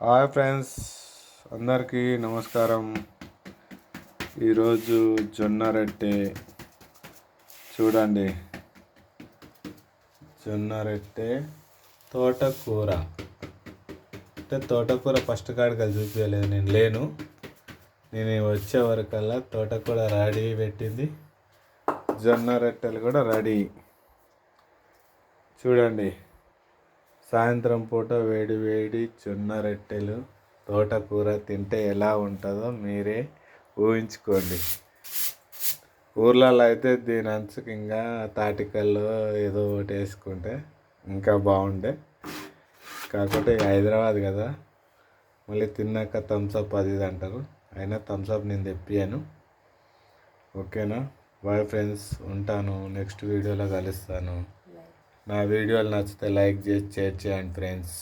Hi friends, అందరికీ నమస్కారం. ఈరోజు జొన్న రొట్టె చూడండి. జొన్న రొట్టె తోటకూర అంటే తోటకూర ఫస్ట్ కాడికి చూపించలేదు, నేను లేను. నేను వచ్చే వరకల్లా తోటకూర రెడీ పెట్టింది, జొన్న రొట్టెలు కూడా రెడీ. చూడండి, సాయంత్రం పూట వేడి వేడి జొన్న రొట్టెలు తోటకూర తింటే ఎలా ఉంటుందో మీరే ఊహించుకోండి. ఊర్లలో అయితే దీని అంచుకు ఇంకా తాటికల్లో ఏదో ఒకటి వేసుకుంటే ఇంకా బాగుండే. కాకపోతే హైదరాబాద్ కదా, మళ్ళీ తిన్నాక థమ్స్అప్ అది ఇది అంటారు. అయినా థమ్స్అప్ నేను తెప్పియాను. ఓకేనా? బాయ్ ఫ్రెండ్స్, ఉంటాను. నెక్స్ట్ వీడియోలో కలుస్తాను. నా వీడియోలు నచ్చితే లైక్ చేసి షేర్ చేయండి ఫ్రెండ్స్.